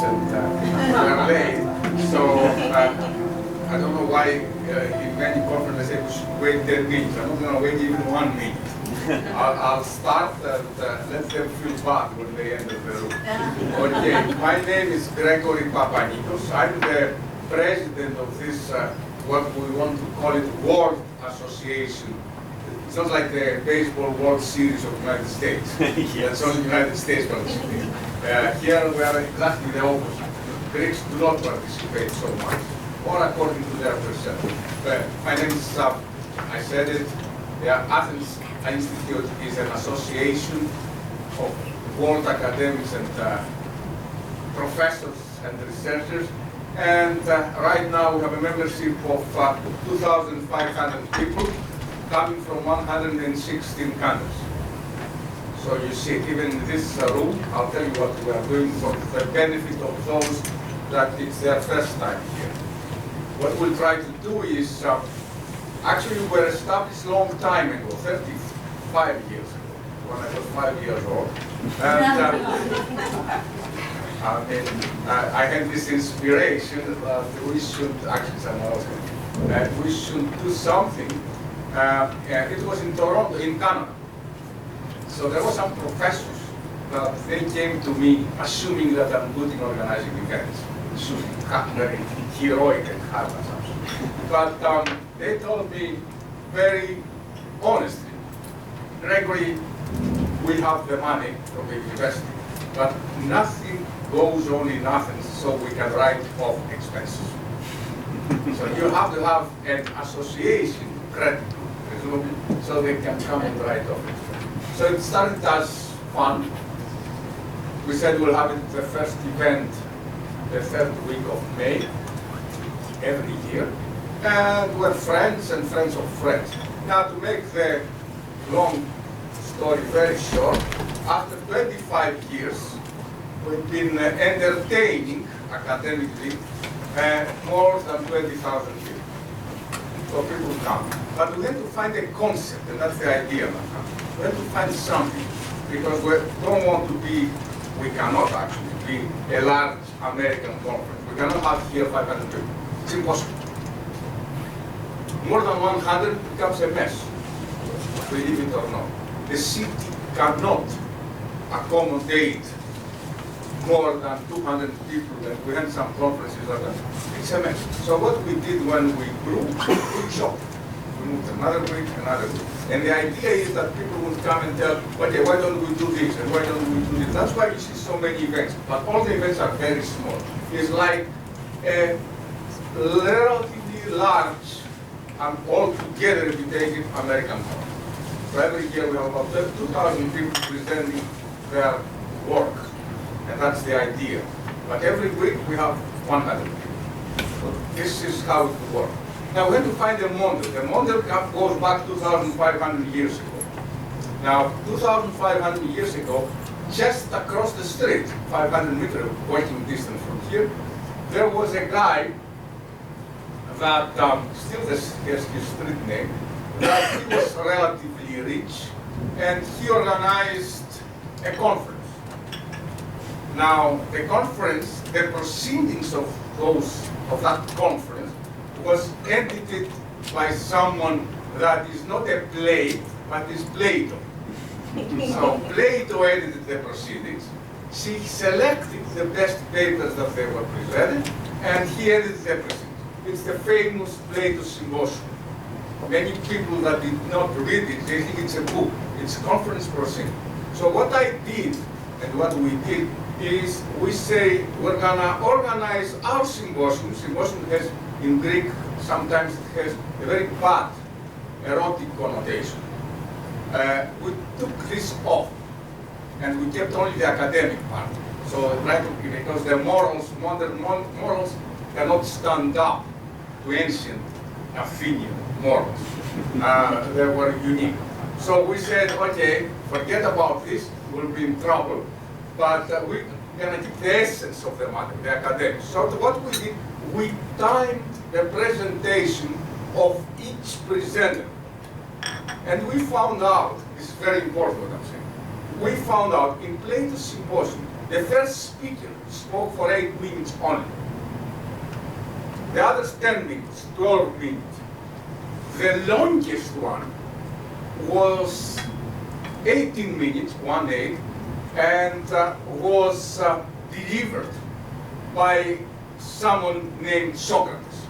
and we are late. So I don't know why in many conferences they say we should wait 10 minutes. I'm not going to wait even 1 minute. I'll start and let them feel bad when they enter the room. Okay, my name is Gregory Papanikos. I'm the president of this, what we want to call it, World Association. It's not like the baseball World Series of the United States. Yes. It's only United States participate. Here we are exactly the opposite. The Greeks do not participate so much, or according to their perception. My name is I said it, the Athens Institute is an association of world academics and professors and researchers. And right now we have a membership of 2,500 people coming from 116 countries. So you see, even in this room, I'll tell you what we are doing for the benefit of those that it's their first time here. What we'll try to do is, actually we were established a long time ago, 35 years ago, when I was 5 years old. And I had this inspiration that we should, actually someone else, that we should do something. It was in Toronto, in Canada. So there were some professors that they came to me assuming that I'm good in organizing events, assuming very heroic and hard assumption. But they told me very honestly, Gregory, we have the money from the university, but nothing goes on in Athens, so we can write off expenses. So you have to have an association credit, presumably, so they can come and write off expenses. So it started as fun. We said we'll have it the first event the third week of May every year. And we're friends and friends of friends. Now to make the long story very short, after 25 years, we've been entertaining academically more than 20,000 people. So people come. But we have to find a concept, and that's the idea now. We have to find something, because we don't want to be, we cannot actually be a large American conference. We cannot have here 500 people. It's impossible. More than 100 becomes a mess, believe it or not. The city cannot accommodate more than 200 people, and we had some conferences like that. It's a mess. So what we did when we grew, we chopped. We moved another week, another week. And the idea is that people will come and tell, okay, why don't we do this, and why don't we do this? That's why you see so many events. But all the events are very small. It's like a relatively large, and all together, if you take it, American conference. So every year we have about 2,000 people presenting their work. And that's the idea. But every week we have 100 people. So this is how it will work. Now we have to find a model. The model goes back 2,500 years ago. Now, 2,500 years ago, just across the street, 500 meter walking distance from here, there was a guy that, still has his street name, that he was relatively rich, and he organized a conference. Now, the conference, the proceedings of that conference was edited by someone that is not a Plate, but is Plato. So Plato edited the proceedings. He selected the best papers that they were presented, and he edited the proceedings. It's the famous Plato Symposium. Many people that did not read it, they think it's a book. It's conference proceeding. So what I did, and what we did, is we say we're gonna organize our symposium. Symposium has, in Greek, sometimes it has a very bad erotic connotation. We took this off, and we kept only the academic part. So, right, because the morals, modern morals, cannot stand up to ancient Athenian morals. They were unique. So we said, okay, forget about this, we'll be in trouble. But we're going to keep the essence of the matter, the academics. So what we did, we timed the presentation of each presenter. And we found out, this is very important what I'm saying, we found out in Plato's symposium, the first speaker spoke for 8 minutes only. The others 10 minutes, 12 minutes. The longest one was 18 minutes, 1/8, and was delivered by someone named Socrates.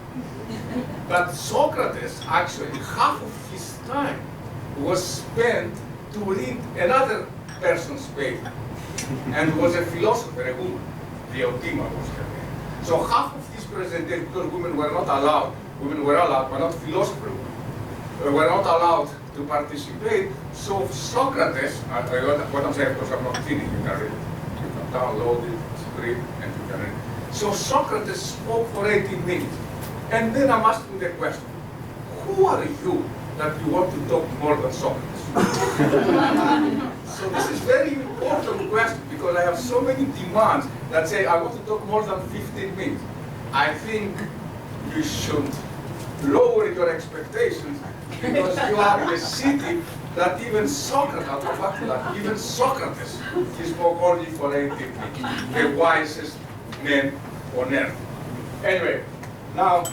But Socrates, actually, half of his time was spent to read another person's paper, and was a philosopher, a woman. The Atiner was her name. So half of this presentation, because women were not allowed, women were allowed, but not philosophers, were not allowed to participate. So Socrates, what I'm saying, because I'm not kidding, you can read it. You can download it, read, and you can read it. So Socrates spoke for 18 minutes. And then I'm asking the question, who are you that you want to talk more than Socrates? So this is very important question, because I have so many demands that say I want to talk more than 15 minutes. I think you should lower your expectations, because you are in a city that even Socrates, even Socrates, he spoke only for 18 minutes, the wisest man on earth. Anyway, now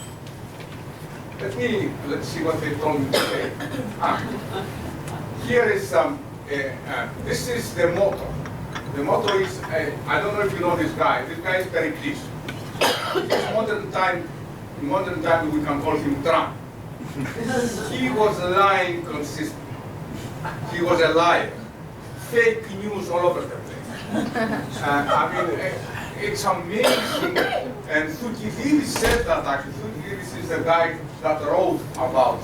let's see what they told me today. Here is this is the motto. The motto is, I don't know if you know this guy. This guy is Pericles. In modern time we can call him Trump. He was lying consistently. He was a liar. Fake news all over the place. I mean, it's amazing. And Thucydides said that actually. Thucydides is the guy that wrote about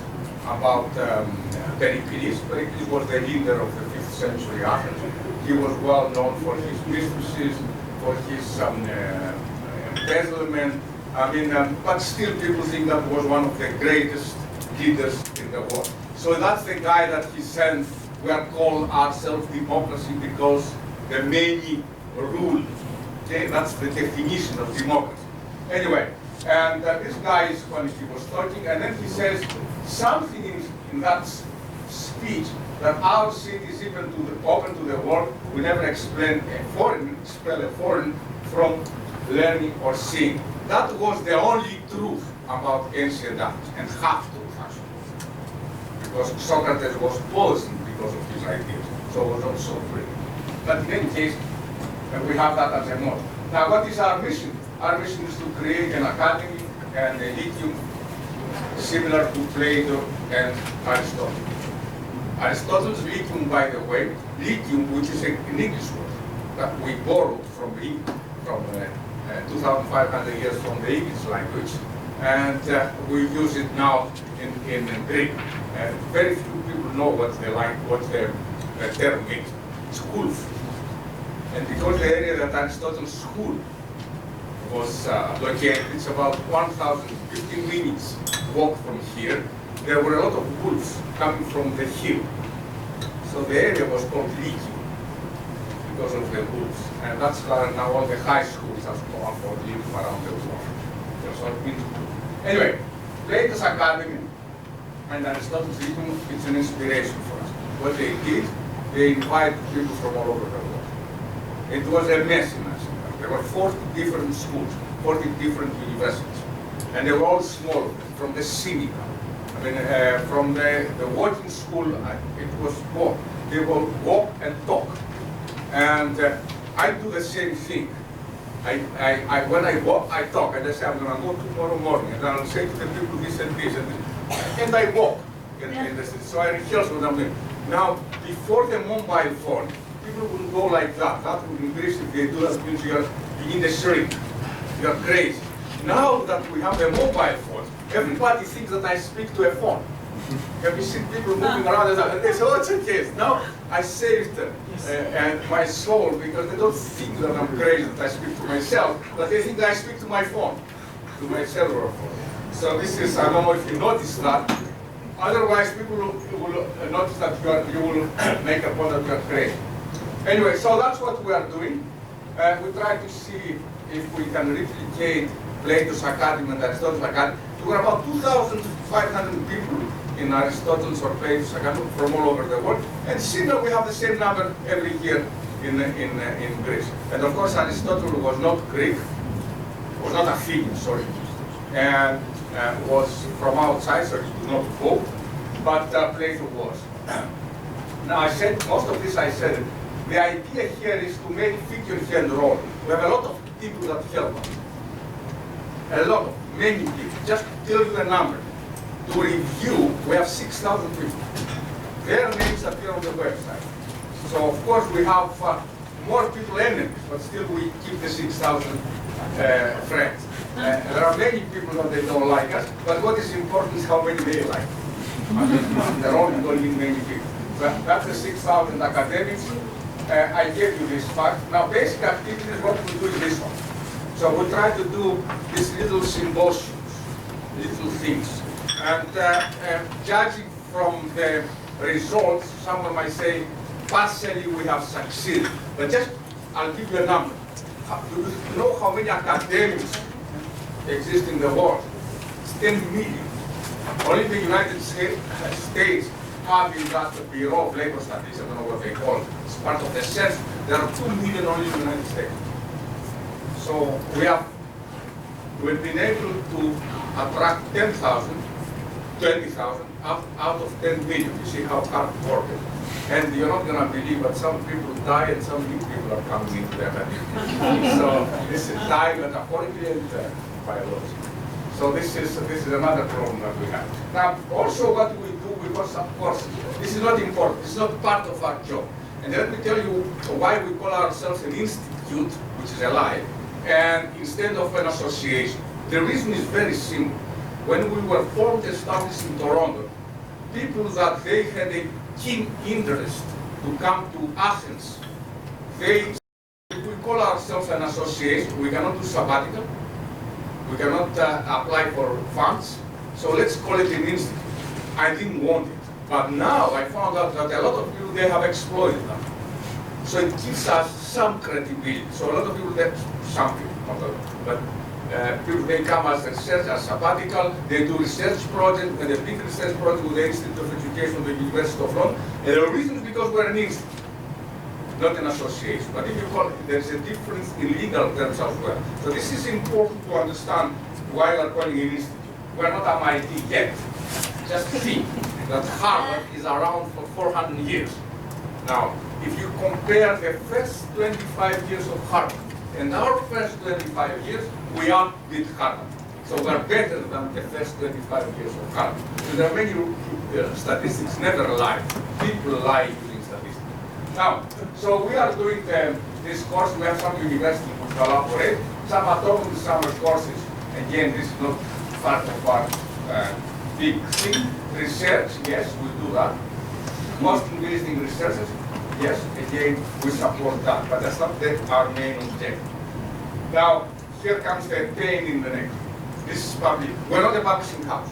Pericles. Pericles was the leader of the 5th century Athens. He was well known for his mistresses, for his embezzlement. I mean, but still people think that was one of the greatest leaders in the world. So that's the guy that he said, we are called ourselves democracy because the many rule. Okay, that's the definition of democracy. Anyway, and this guy is when he was talking, and then he says something in that speech that our city is open to the world. We never expel a foreign from learning or seeing. That was the only truth about ancient Athens, and half-truth actually, because Socrates was poisoned because of his ideas, so was also free. But in any case, we have that as a motto. Now, what is our mission? Our mission is to create an academy and a lyceum similar to Plato and Aristotle. Aristotle's lyceum, by the way, lyceum, which is an English word that we borrowed from 2,500 years from the English language, and we use it now in Greek. Very few people know what the term means. It's wolf. And because the area that Aristotle's school was located, it's about 1,015 minutes walk from here. There were a lot of wolves coming from the hill. So the area was called Lyceum because of the wolves. And that's why now all the high schools are called for Lyceum around the world. So it means wolf. Anyway, Plato's Academy and Aristotle's Lyceum, it's an inspiration for us. What they did, they invited people from all over the world. It was a mess in Athens. There were 40 different schools, 40 different universities. And they were all small, from the cynical. I mean, from the working school, it was both. They will walk and talk. And I do the same thing. When I walk, I talk, and I say, I'm going to go tomorrow morning, and I'll say to the people this and this, and I walk. So I rehearse what I'm doing. Now, before the mobile phone, people would go like that. That would increase if they do that, means you begin to shrink. You are crazy. Now that we have a mobile phone, everybody thinks that I speak to a phone. Have you seen people moving around and they say, oh, it's okay. Now I saved and my soul, because they don't think that I'm crazy that I speak to myself, but they think that I speak to my phone, to my cellular phone. So this is, I don't know if you notice that. Otherwise, people will notice that you will make a point that you are crazy. Anyway, so that's what we are doing. We try to see if we can replicate Plato's Academy and Aristotle's Academy. There were about 2,500 people in Aristotle's or Plato's Academy from all over the world. And similar, we have the same number every year in Greece. And of course, Aristotle was not Greek, was not Athenian, sorry, and was from outside, so he did not vote, but Plato was. Now, I said, most of this I said, the idea here is to make figurehead role. We have a lot of people that help us. A lot of, many people. Just to tell you the number. To review, we have 6,000 people. Their names appear on the website. So, of course, we have more people enemies, but still we keep the 6,000 friends. There are many people that they don't like us, but what is important is how many they like. They're only going to many people. But that's the 6,000 academics. I gave you this fact. Now, basic activities, what we do is this one. So we try to do these little symposiums, little things. And judging from the results, someone might say, partially we have succeeded. But just, I'll give you a number. Do you know how many academics exist in the world? It's 10 million. Only the United States having that Bureau of Labor Statistics, I don't know what they call it. It's part of the census. There are 2 million only in the United States. So we've been able to attract 10,000, 20,000 out of 10 million. You see how hard work is. And you're not going to believe that some people die and some new people are coming into their life. So this is die metaphorically and biologically. So this is another problem that we have. Now, also what we do, because of course, this is not important. It's not part of our job. And let me tell you why we call ourselves an institute, which is a lie, and instead of an association. The reason is very simple. When we were formed, established in Toronto, people that they had a keen interest to come to Athens, we call ourselves an association. We cannot do sabbatical. We cannot apply for funds. So let's call it an institute. I didn't want it. But now I found out that a lot of people, they have exploited them. So it gives us some credibility. So a lot of people, some people, not a lot, but people, they come as research, as sabbatical, they do research project, and a big research project with the Institute of Education of the University of London. And the reason is because we're an institute, not an association. But if you call it, there's a difference in legal terms as well. So this is important to understand why we're calling it an institute. We're not MIT yet. Just think that Harvard is around for 400 years. Now, if you compare the first 25 years of Harvard and our first 25 years, we outdid Harvard. So we're better than the first 25 years of Harvard. So there are many statistics never lie. People lie using statistics. Now, so we are doing this course. We have some universities who collaborate. Some autonomous summer courses. Again, this is not part of our big thing. Research, yes, we do that. Most interesting researchers, yes, again, we support that. But that's not our main objective. Now, here comes the pain in the neck. This is public. We're not a publishing house.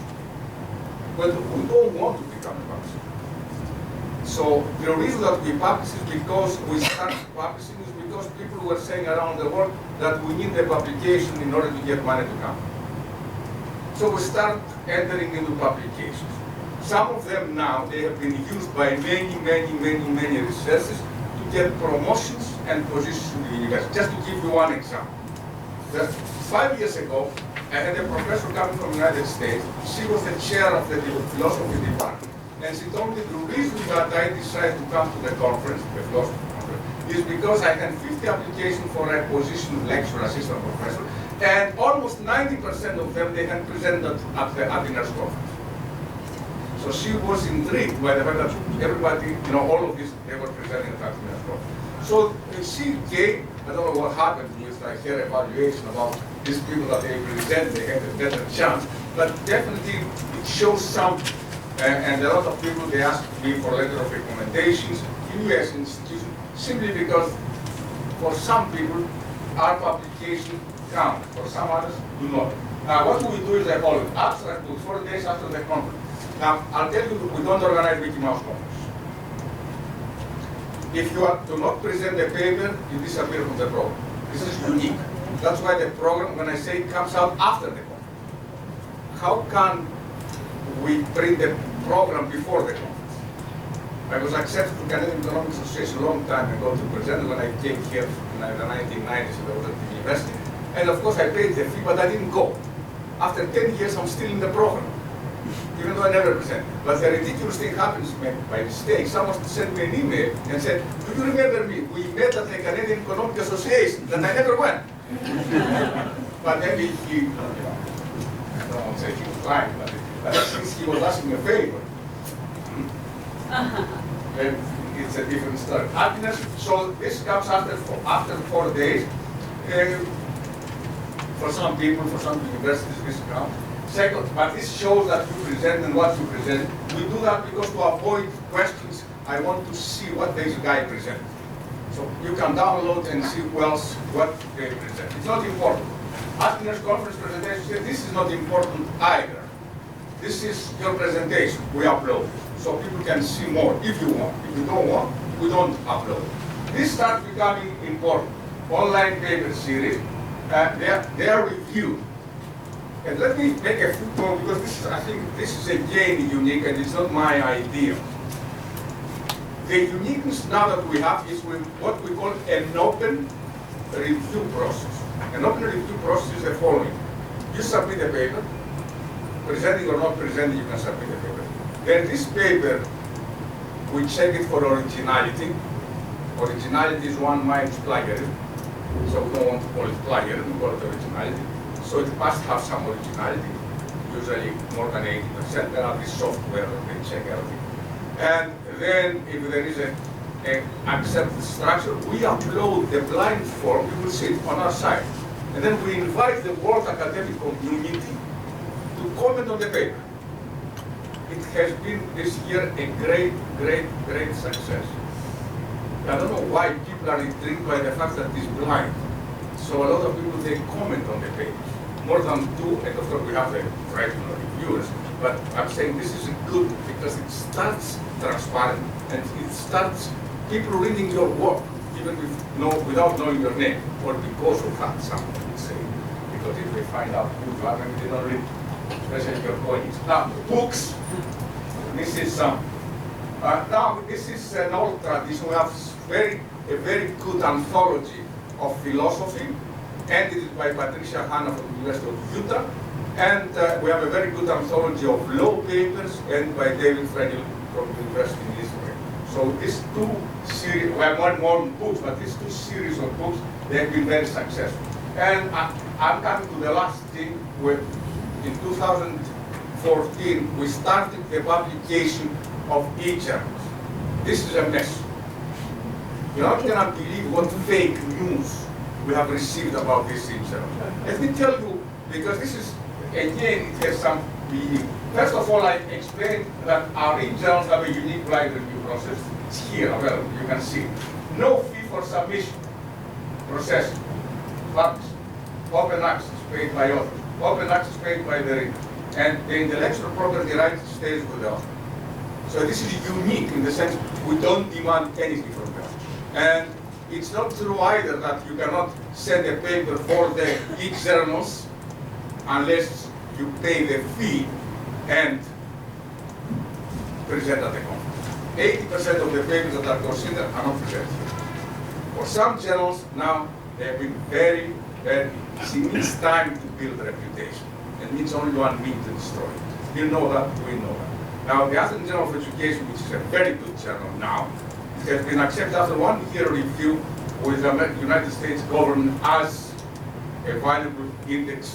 But we don't want to become a publishing house. So the reason that we publish is because we started publishing is because people were saying around the world that we need a publication in order to get money to come. So we start entering into publications. Some of them now, they have been used by many researchers to get promotions and positions in the university. Just to give you one example. Just 5 years ago, I had a professor coming from the United States. She was the chair of the philosophy department. And she told me the reason that I decided to come to the conference, the philosophy conference, is because I had 50 applications for a position of lecturer, assistant professor, and almost 90% of them they had presented at the Atiner conference. So she was intrigued by the fact that everybody, all of this, they were presenting at Atiner conference. So she came, I don't know what happened, is like her evaluation about these people that they present, they had a better chance, but definitely it shows some, and a lot of people, they asked me for letter of recommendations in US institutions, simply because for some people, our publication counts, for some others, do not. Now, what we do is the following. Abstract books 4 days after the conference. Now, I'll tell you, we don't organize Mickey Mouse conference. If you do not present the paper, you disappear from the program. This is unique. That's why the program, when I say it comes out after the conference. How can we print the program before the conference? I was accepted to Canadian Economic Association a long time ago to present when I came here in the 1990s. I was at the university. And of course I paid the fee, but I didn't go. After 10 years, I'm still in the program, even though I never present. But the ridiculous thing happens by mistake. Someone sent me an email and said, do you remember me? We met at the Canadian Economic Association, that I never went. But maybe he, I don't want to say he was lying, but since he was asking a favor, then it's a different story. Atiner, so this comes after 4 days. For some people, for some universities, this counts. Second, but this shows that you present and what you present. We do that because to avoid questions, I want to see what this guy presents. So you can download and see who else, what they present. It's not important. Atiner's conference presentation said this is not important either. This is your presentation. We upload it. So people can see more if you want. If you don't want, we don't upload. This starts becoming important. Online paper series. They are reviewed. And let me make a footnote because this is, I think this is again unique and it's not my idea. The uniqueness now that we have is with what we call an open review process. An open review process is the following. You submit a paper, presenting or not presenting, you can submit a paper. Then this paper, we check it for originality. Originality is 1 minus plagiarism. So we don't want to call it plagiarism, we call it originality. So it must have some originality, usually more than 80%. There are these software that they check everything. And then if there is an accepted structure, we upload the blind form, you will see it on our site. And then we invite the world academic community to comment on the paper. It has been this year a great success. I don't know why people are intrigued by the fact that it's blind. So a lot of people, they comment on the page. More than 2, and of course we have the regular reviewers, but I'm saying this is good because it starts transparent and it starts people reading your work, even without knowing your name, or because of that, someone would say. Because if they find out who you are, maybe they don't read, especially your colleagues. Now, books, this is some. Now, this is an old tradition. We have a very good anthology of philosophy, edited by Patricia Hanna from the University of Utah. And we have a very good anthology of law papers, and by David Frenkel from the University in Israel. So these 2 series, we have more books, but these 2 series of books, they have been very successful. And I'm coming to the last thing, where in 2014, we started the publication of e-journals. This is a mess. You're not going to believe what fake news we have received about this e-journal. Let me tell you, because this is, again, it has some meaning. First of all, I explained that our e-journals have a unique blind review process. It's here available, you can see. No fee for submission, processing, publish, open access paid by authors, open access paid by the reader, and the intellectual property right stays with the author. So this is unique in the sense we don't demand anything from them. And it's not true either that you cannot send a paper for the e-journals unless you pay the fee and present at the conference. 80% of the papers that are considered are not presented. For some journals now, they have been very, it needs time to build a reputation. It needs only 1 week to destroy it. You know that, we know that. Now, the Athens Journal of Education, which is a very good journal now, it has been accepted after 1 year review with the United States government as a valuable index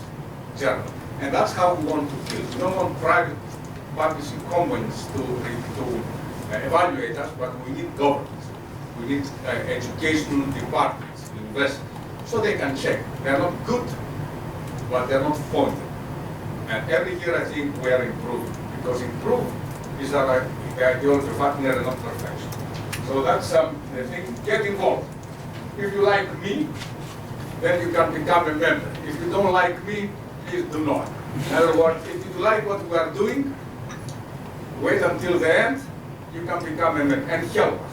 journal. And that's how we want to build. We don't want private publishing companies to evaluate us, but we need governments. We need educational departments, universities, so they can check. They're not good, but they're not faulty. And every year I think we are improving. Because improve is the ideology of Atiner and not perfection. So that's the thing. Get involved. If you like me, then you can become a member. If you don't like me, please do not. In other words, if you like what we are doing, wait until the end, you can become a member and help us.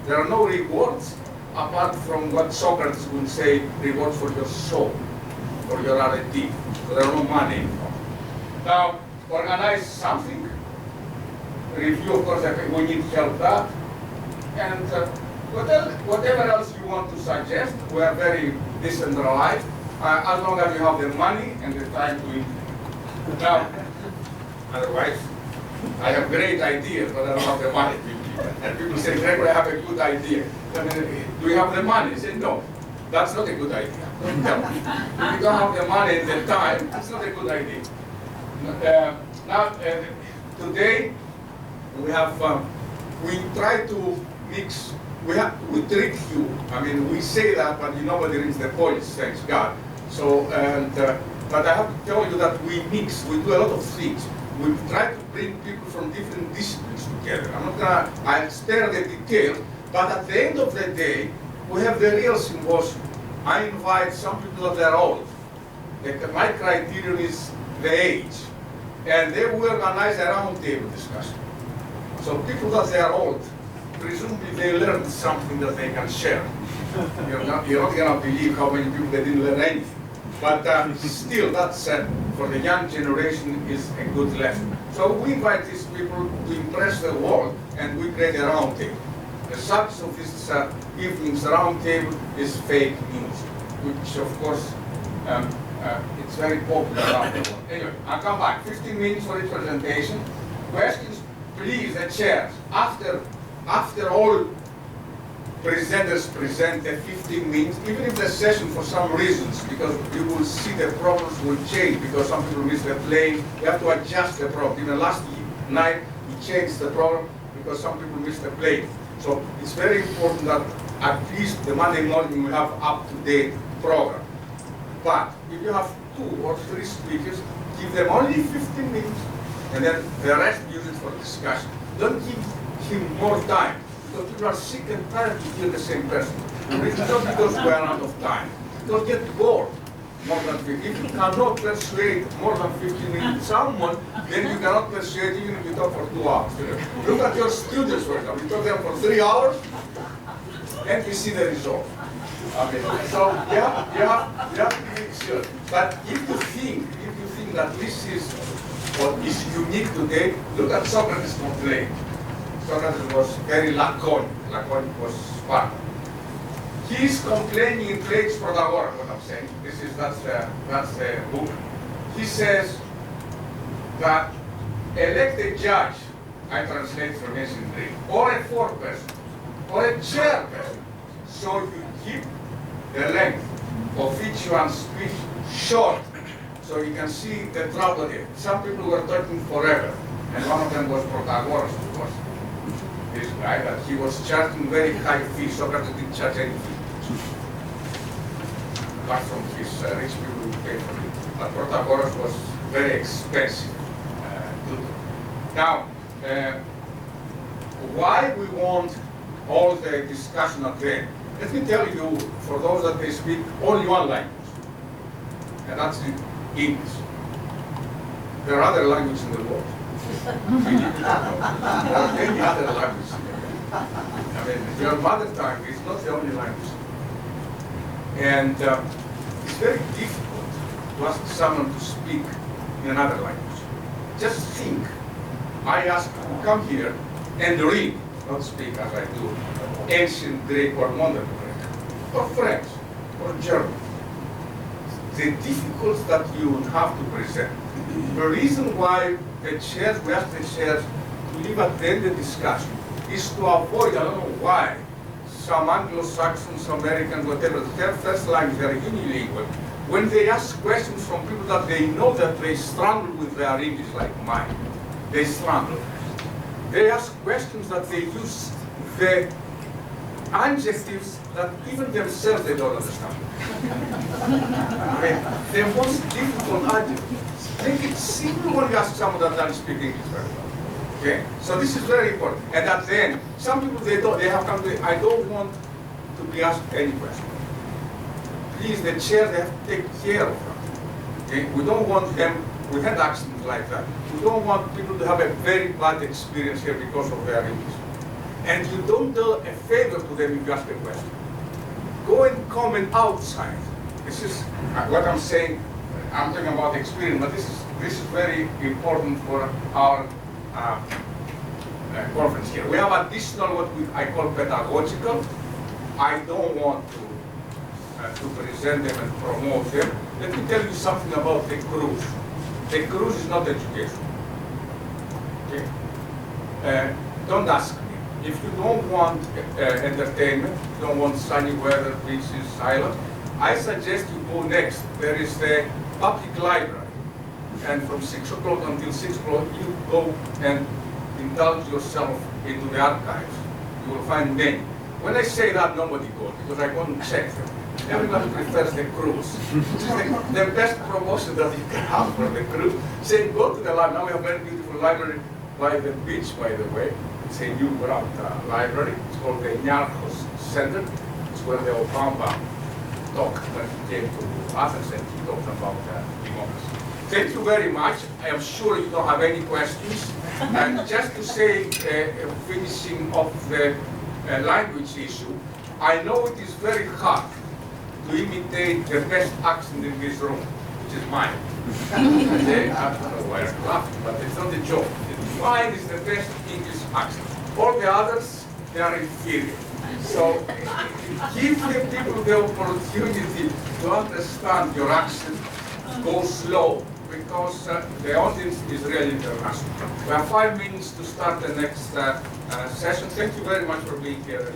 There are no rewards apart from what Socrates would say, rewards for your soul, for your R&D. So there are no money involved. Now, organize something. Review, of course, we need help that. And whatever else you want to suggest, we are very decentralized, as long as you have the money and the time to implement. Now, otherwise, I have great ideas, but I don't have the money. And people say, Gregory, I have a good idea. I mean, do you have the money? I say, no, that's not a good idea. Don't tell me. If you don't have the money and the time, it's not a good idea. Today, we try to mix, we trick you. I mean, we say that, but nobody reads the polish, thanks God. So, but I have to tell you that we mix, we do a lot of things. We try to bring people from different disciplines together. I'll spare the detail, but at the end of the day, we have the real symposium. I invite some people that are old. My criterion is the age. And they will organize a roundtable discussion. So people that they are old, presumably they learned something that they can share. You're not going to believe how many people they didn't learn anything. But still, that's for the young generation is a good lesson. So we invite these people to impress the world, and we create a roundtable. The subject of this evening's roundtable is fake news, which of course it's very popular around the world. Anyway, I'll come back. 15 minutes for each presentation. Questions, please, the chairs. After all presenters present the 15 minutes, even if the session for some reasons, because you will see the problems will change because some people miss the plane, you have to adjust the problem. Even last night, we changed the problem because some people missed the plane. So it's very important that at least the Monday morning we have up-to-date program. But if you have 2 or 3 speakers, give them only 15 minutes, and then the rest use it for discussion. Don't give him more time, because people are sick and tired to hear the same person. It's not because we are out of time. Don't get bored more than 15. If you cannot persuade more than 15 minutes someone, then you cannot persuade even if you talk for 2 hours. Look at your students, for example. You talk to them for 3 hours, and you see the result. Okay. So you have to make sure. But if you think that this is what is unique today, look at Socrates' complaint. Socrates was very laconic. Laconic was Spartan. He is complaining in Plague's Protagoras, what I'm saying. That's the book. He says that elect a judge, I translate from ancient Greek, or a foreperson, or a chairperson, so you keep the length of each one's speech short, so you can see the trouble here. Some people were talking forever, and one of them was Protagoras, of course. This guy, that he was charging very high fees. Socrates didn't charge any fee. Apart from his rich people who paid for it. But Protagoras was very expensive tutor. Now, why we want all the discussion at the end? Let me tell you, for those that they speak only one language, and that's English. There are other languages in the world. There are many other languages. I mean, your mother tongue is not the only language. And it's very difficult to ask someone to speak in another language. Just think. I ask you to come here and read, not speak as I do, ancient Greek or modern Greek, or French, or German. The difficulties that you would have to present. The reason why the chairs, we ask the chairs to leave at the end of the discussion is to avoid, I don't know why, some Anglo-Saxons, Americans, whatever, their first language, they're unilingual. When they ask questions from people that they know that they struggle with their English like mine, they struggle. They ask questions that they use the adjectives that even themselves they don't understand. I mean, the most difficult adjectives. Make it simple when you ask someone that doesn't speak English very well. Okay? So this is very important. And at the end, some people they have come to, I don't want to be asked any question. Please, the chair, they have to take care of them. Okay? We don't want them, we had accidents like that. We don't want people to have a very bad experience here because of their English. And you don't do a favor to them if you ask a question. Go and comment outside. This is what I'm saying. I'm talking about experience, but this is very important for our conference here. We have additional what I call pedagogical. I don't want to present them and promote them. Let me tell you something about the cruise. The cruise is not education. Okay? Don't ask me. If you don't want entertainment, you don't want sunny weather, beaches, islands, I suggest you go next. There is the public library. And from 6 o'clock until 6 o'clock, you go and indulge yourself into the archives. You will find many. When I say that, nobody goes, because I go and check them. Everybody prefers the cruise. Which is the best promotion that you can have for the cruise. Say, go to the library. Now we have a very beautiful library by the beach, by the way. It's a new library. It's called the Niarchos Center. It's where the Obama talked when he came to Athens and he talked about democracy. Thank you very much. I am sure you don't have any questions. And just to say, finishing off the language issue, I know it is very hard to imitate the best accent in this room, which is mine. And then, I don't know why I'm laughing, but it's not a joke. Mine is the best English accent. All the others, they are inferior. So give the people the opportunity to understand your accent. Go slow, because the audience is really international. We have 5 minutes to start the next session. Thank you very much for being here.